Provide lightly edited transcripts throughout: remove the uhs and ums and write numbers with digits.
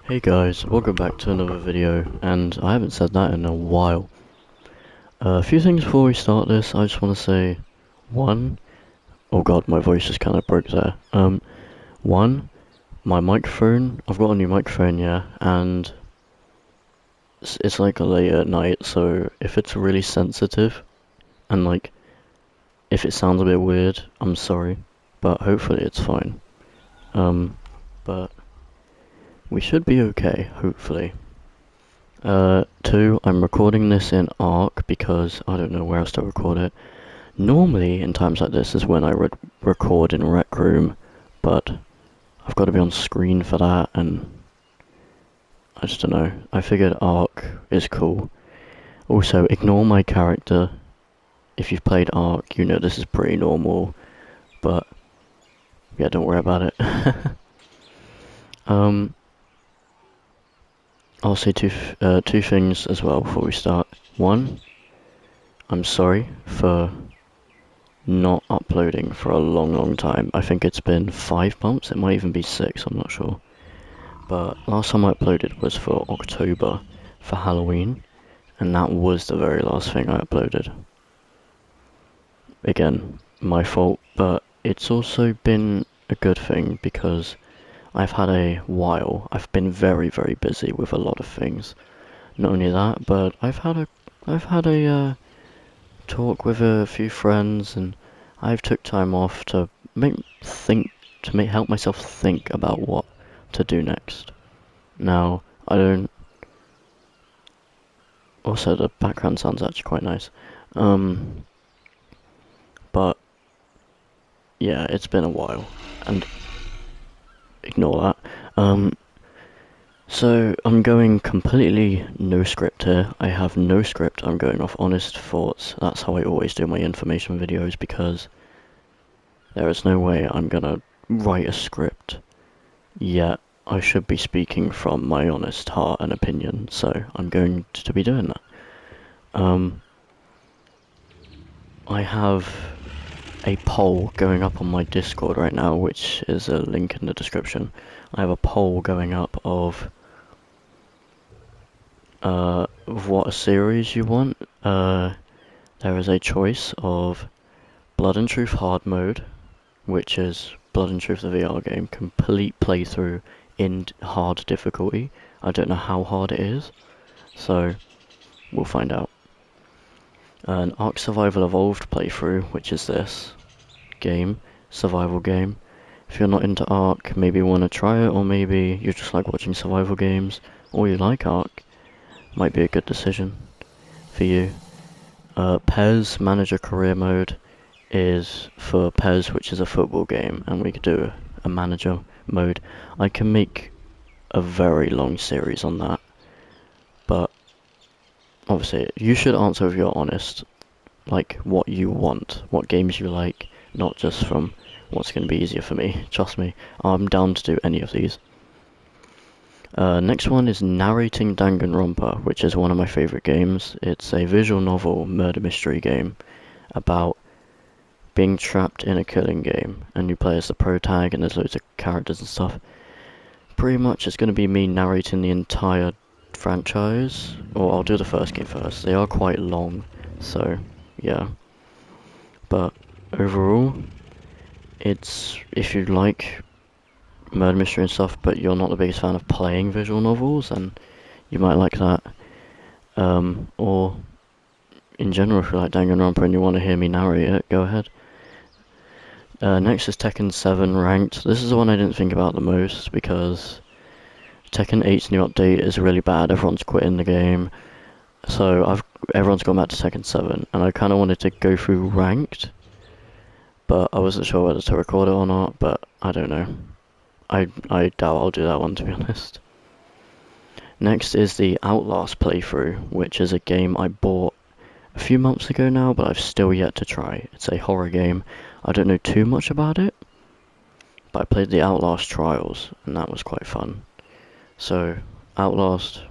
Hey guys, welcome back to another video, and I haven't said that in a while. A few things before we start this, I just want to say, one, oh god, my voice just kind of broke there. One, my microphone, I've got a new microphone, yeah, and it's like late at night, so if it's really sensitive, and like, if it sounds a bit weird, I'm sorry, but hopefully it's fine. But we should be okay, hopefully. Two, I'm recording this in Arc because I don't know where else to record it. Normally, in times like this, is when I would record in Rec Room, but I've got to be on screen for that, and I just don't know. I figured Arc is cool. Also, ignore my character. If you've played Arc, you know this is pretty normal, but yeah, don't worry about it. um, I'll say two things as well before we start. One, I'm sorry for not uploading for a long time. I think it's been 5 months, it might even be 6, I'm not sure. But last time I uploaded was for October, for Halloween, and that was the very last thing I uploaded. Again, my fault, but it's also been a good thing because I've had a while. I've been very busy with a lot of things. Not only that, but I've had a talk with a few friends, and I've took time off to help myself think about what to do next. Now, I don't. Also, the background sounds actually quite nice. Um, but yeah, it's been a while, and ignore that. So I'm going completely no script here. I have no script. I'm going off honest thoughts. That's how I always do my information videos because there is no way I'm gonna write a script. Yet I should be speaking from my honest heart and opinion, so I'm going to be doing that. I have a poll going up on my Discord right now, which is a link in the description. I have a poll going up of what a series you want. There is a choice of Blood and Truth Hard Mode, which is Blood and Truth the VR game, complete playthrough in hard difficulty. I don't know how hard it is, so we'll find out. An Ark Survival Evolved playthrough, which is this game, survival game. If you're not into Ark, maybe you want to try it, or maybe you just like watching survival games, or you like Ark, might be a good decision for you. PES Manager Career Mode is for PES, which is a football game, and we could do a manager mode. I can make a very long series on that, but obviously you should answer if you're honest, like what you want, what games you like, not just from what's going to be easier for me. Trust me, I'm down to do any of these. Next one is Narrating Danganronpa, which is one of my favourite games. It's a visual novel murder mystery game about being trapped in a killing game, and you play as the protag, and there's loads of characters and stuff. Pretty much it's going to be me narrating the entire franchise, or I'll do the first game first. They are quite long, so yeah. But overall, it's if you like murder mystery and stuff, but you're not the biggest fan of playing visual novels, and you might like that. Or in general, if you like Danganronpa and you want to hear me narrate it, go ahead. Next is Tekken 7 Ranked. This is the one I didn't think about the most because Tekken 8's new update is really bad. Everyone's quitting the game, so everyone's gone back to Tekken 7, and I kind of wanted to go through Ranked, but I wasn't sure whether to record it or not. But I don't know. I doubt I'll do that one, to be honest. Next is the Outlast playthrough, which is a game I bought a few months ago now, but I've still yet to try. It's a horror game. I don't know too much about it, but I played the Outlast Trials, and that was quite fun. So, Outlast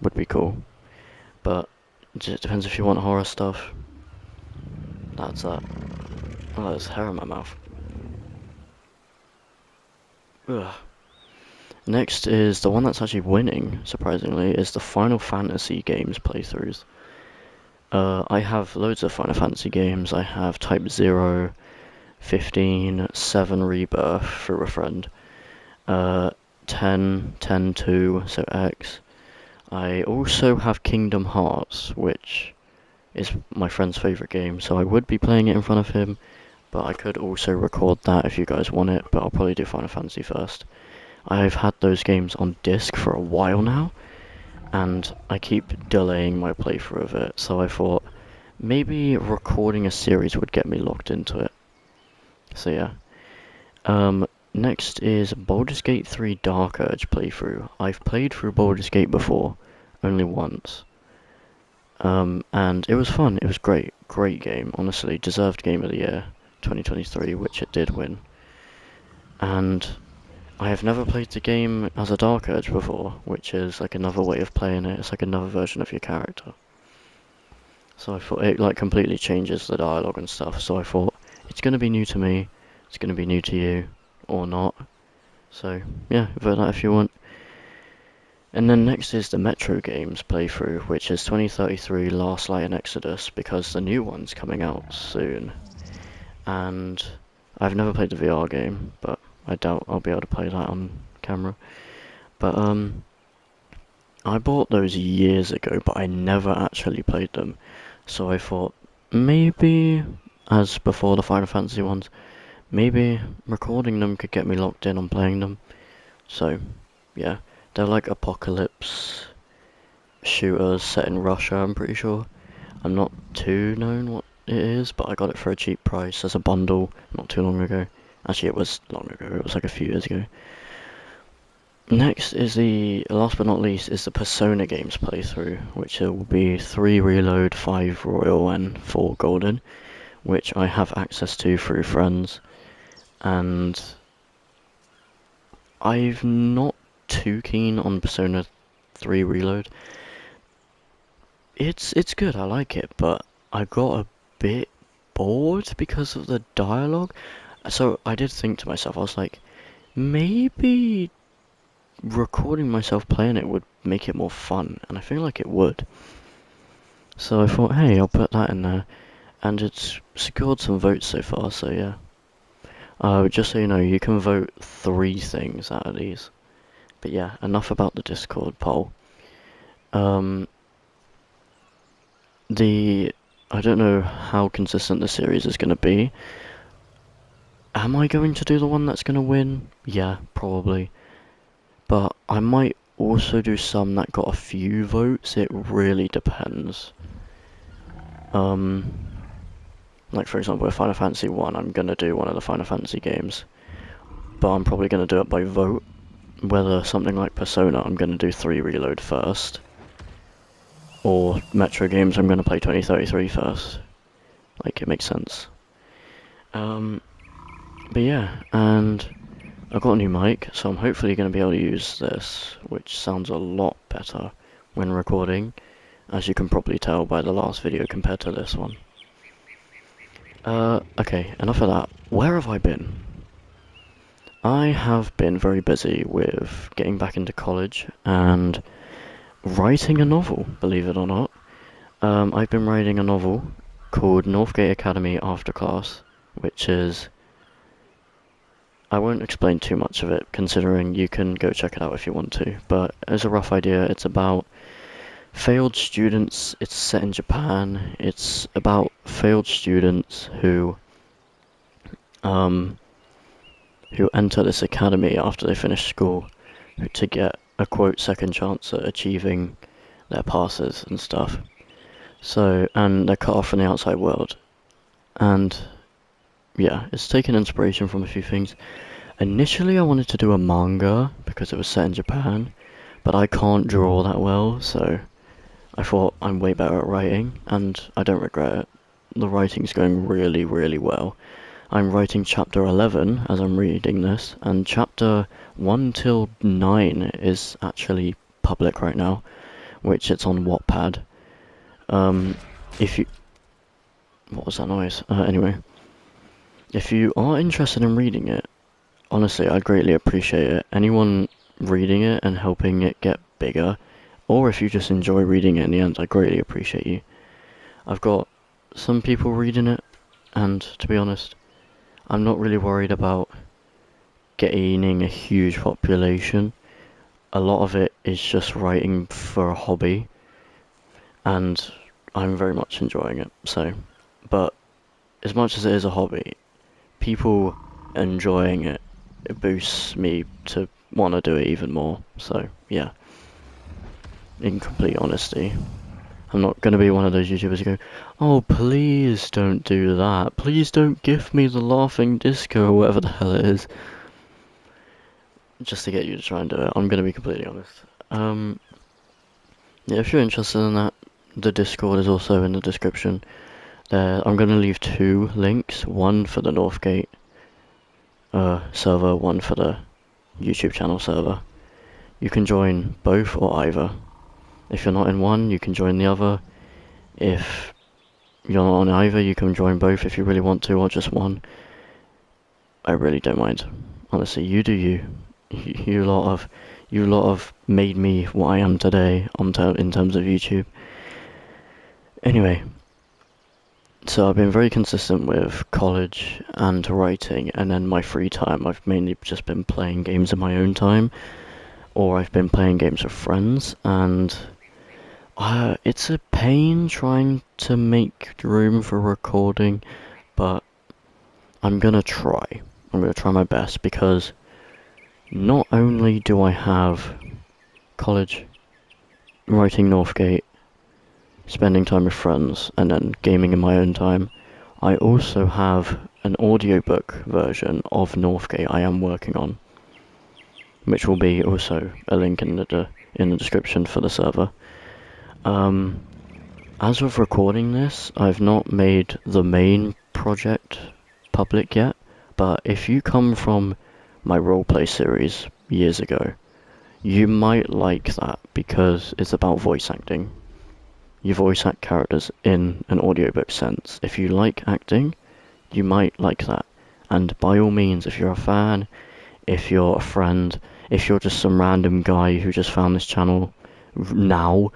would be cool, but it just depends if you want horror stuff. That's that. Oh, there's hair in my mouth. Ugh. Next is the one that's actually winning, surprisingly, is the Final Fantasy games playthroughs. I have loads of Final Fantasy games. I have Type 0, 15, 7 Rebirth through a friend, uh, 10, 10 2, so X. I also have Kingdom Hearts, which is my friend's favourite game, so I would be playing it in front of him, but I could also record that if you guys want it, but I'll probably do Final Fantasy first. I've had those games on disc for a while now, and I keep delaying my playthrough of it, so I thought maybe recording a series would get me locked into it. So yeah. Next is Baldur's Gate 3 Dark Urge playthrough. I've played through Baldur's Gate before, only once. And it was fun, it was great. Great game, honestly. Deserved Game of the Year 2023, which it did win. And I have never played the game as a Dark Urge before, which is like another way of playing it. It's like another version of your character. So I thought it like completely changes the dialogue and stuff. So I thought it's gonna be new to me, it's gonna be new to you, or not. So yeah, vote that if you want. And then next is the Metro games playthrough, which is 2033 Last Light and Exodus, because the new one's coming out soon. And I've never played the VR game, but I doubt I'll be able to play that on camera. But I bought those years ago, but I never actually played them. So I thought maybe, as before the Final Fantasy ones, maybe recording them could get me locked in on playing them. So yeah, they're like apocalypse shooters set in Russia, I'm pretty sure. I'm not too known what it is, but I got it for a cheap price as a bundle not too long ago. Actually, it was long ago, it was like a few years ago. Next is last but not least, is the Persona games playthrough, which will be 3 Reload, 5 Royal, and 4 Golden, which I have access to through friends. And I'm not too keen on Persona 3 Reload. It's good, I like it, but I got a bit bored because of the dialogue. So I did think to myself, I was like, maybe recording myself playing it would make it more fun, and I feel like it would. So I thought, hey, I'll put that in there, and it's secured some votes so far, so yeah. Just so you know, you can vote 3 things out of these. But yeah, enough about the Discord poll. Um, I don't know how consistent the series is going to be. Am I going to do the one that's going to win? Yeah, probably. But I might also do some that got a few votes. It really depends. Like for example, with Final Fantasy 1, I'm gonna do one of the Final Fantasy games. But I'm probably gonna do it by vote. Whether something like Persona, I'm gonna do 3 Reload first. Or Metro games, I'm gonna play 2033 first. Like, it makes sense. But yeah, and I've got a new mic, so I'm hopefully going to be able to use this, which sounds a lot better when recording, as you can probably tell by the last video compared to this one. Okay, enough of that. Where have I been? I have been very busy with getting back into college and writing a novel, believe it or not. I've been writing a novel called Northgate Academy After Class, which is... I won't explain too much of it, considering you can go check it out if you want to, but as a rough idea, it's about failed students. It's set in Japan. It's about failed students who enter this academy after they finish school to get a quote second chance at achieving their passes and stuff. So, and they're cut off from the outside world. And yeah, it's taken inspiration from a few things. Initially, I wanted to do a manga because it was set in Japan, but I can't draw that well, so I thought I'm way better at writing, and I don't regret it. The writing's going really, really well. I'm writing chapter 11 as I'm reading this, and chapter 1 till 9 is actually public right now, which it's on Wattpad. If you... What was that noise? Anyway. If you are interested in reading it, honestly, I'd greatly appreciate it. Anyone reading it and helping it get bigger, or if you just enjoy reading it in the end, I greatly appreciate you. I've got some people reading it, and to be honest, I'm not really worried about gaining a huge population. A lot of it is just writing for a hobby, and I'm very much enjoying it. So, but as much as it is a hobby, people enjoying it, it boosts me to want to do it even more. So, yeah, in complete honesty. I'm not going to be one of those YouTubers who go, oh, please don't do that. Please don't give me the laughing disco or whatever the hell it is. Just to get you to try and do it. I'm going to be completely honest. Yeah, if you're interested in that, the Discord is also in the description. I'm going to leave 2 links. One for the Northgate server, one for the YouTube channel server. You can join both or either. If you're not in one, you can join the other. If you're not on either, you can join both if you really want to, or just one. I really don't mind. Honestly, you do you. You lot of made me what I am today in terms of YouTube. Anyway, so I've been very consistent with college and writing, and then my free time I've mainly just been playing games in my own time, or I've been playing games with friends, and it's a pain trying to make room for recording, but I'm gonna try. I'm gonna try my best, because not only do I have college, writing Northgate, spending time with friends, and then gaming in my own time, I also have an audiobook version of Northgate I am working on, which will be also a link in the description for the server. As of recording this, I've not made the main project public yet, but if you come from my roleplay series years ago, you might like that because it's about voice acting. You voice act characters in an audiobook sense. If you like acting, you might like that. And by all means, if you're a fan, if you're a friend, if you're just some random guy who just found this channel now,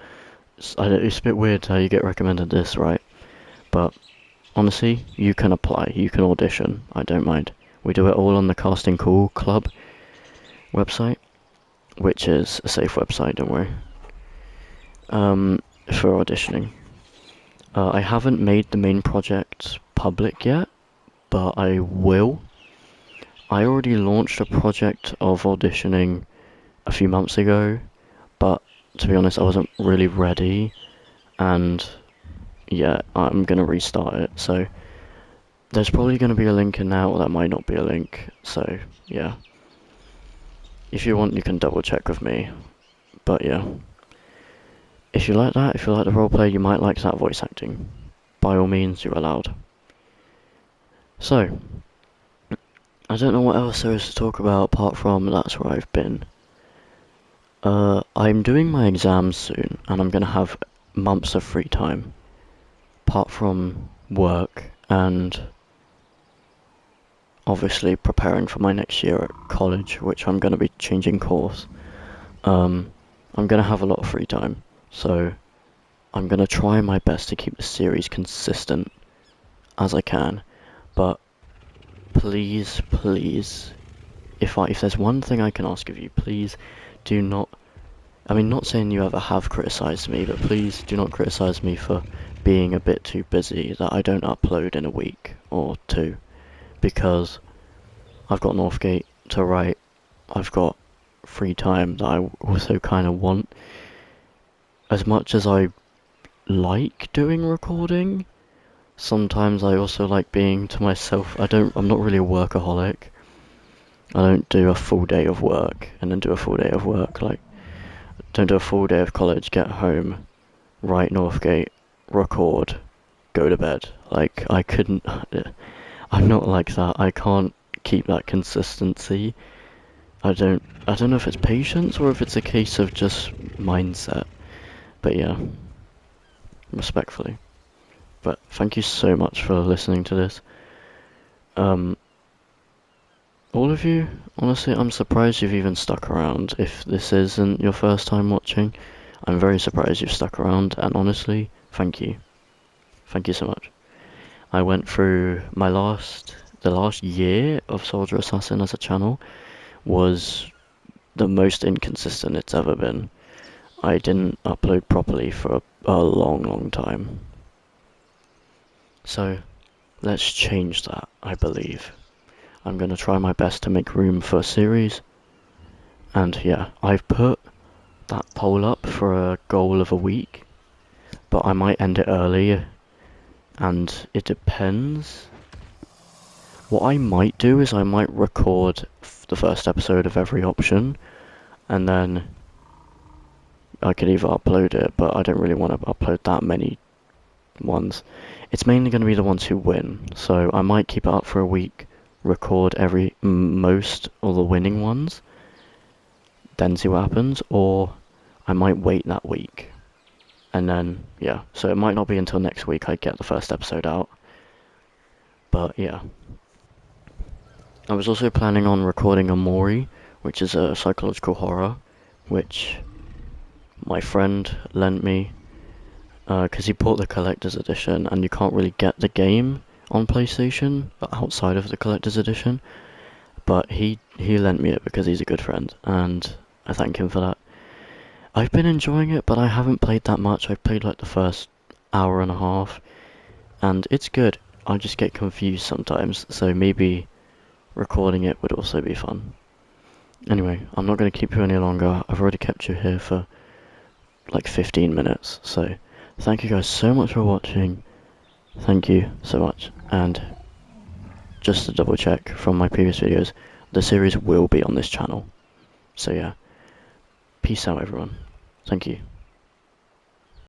it's a bit weird how you get recommended this, right? But honestly, you can apply, you can audition, I don't mind. We do it all on the Casting Call Club website, which is a safe website, don't worry. For auditioning. I haven't made the main project public yet, but I will. I already launched a project of auditioning a few months ago, but to be honest, I wasn't really ready, and yeah, I'm gonna restart it, so there's probably gonna be a link in there, or that might not be a link, so yeah. If you want, you can double check with me, but yeah. If you like that, if you like the roleplay, you might like that voice acting. By all means, you're allowed. So, I don't know what else there is to talk about apart from that's where I've been. I'm doing my exams soon, and I'm gonna have months of free time. Apart from work and obviously preparing for my next year at college, which I'm gonna be changing course. I'm gonna have a lot of free time, so I'm gonna try my best to keep the series consistent as I can, but please, if there's one thing I can ask of you, please do not, I mean, not saying you ever have criticised me, but please do not criticise me for being a bit too busy, that I don't upload in a week or 2, because I've got Northgate to write, I've got free time that I also kind of want. As much as I like doing recording, sometimes I also like being to myself. I'm not really a workaholic. I don't do a full day of work and then do a full day of work. Like, don't do a full day of college, get home, write Northgate, record, go to bed. Like, I couldn't, I'm not like that. I can't keep that consistency. I don't know if it's patience or if it's a case of just mindset. But yeah, respectfully. But thank you so much for listening to this. all of you, honestly, I'm surprised you've even stuck around. If this isn't your first time watching, I'm very surprised you've stuck around, and honestly, thank you. Thank you so much. I went through the last year of Soldier Assassin as a channel was the most inconsistent it's ever been. I didn't upload properly for a long, long time. So, let's change that, I believe. I'm gonna try my best to make room for a series. And yeah, I've put that poll up for a goal of a week, but I might end it early, and it depends. What I might do is I might record the first episode of every option, and then I could either upload it, but I don't really want to upload that many ones. It's mainly going to be the ones who win, so I might keep it up for a week, record most or the winning ones, then see what happens, or I might wait that week. And then, yeah, so it might not be until next week I get the first episode out. But yeah. I was also planning on recording a Mori, which is a psychological horror, which my friend lent me, because he bought the collector's edition, and you can't really get the game on PlayStation outside of the collector's edition. But he lent me it because he's a good friend, and I thank him for that. I've been enjoying it, but I haven't played that much. I've played like the first hour and a half, and it's good. I just get confused sometimes, so maybe recording it would also be fun. Anyway, I'm not going to keep you any longer. I've already kept you here for like 15 minutes, so thank you guys so much for watching. Thank you so much, and just to double check from my previous videos, the series will be on this channel. So yeah, peace out everyone. Thank you.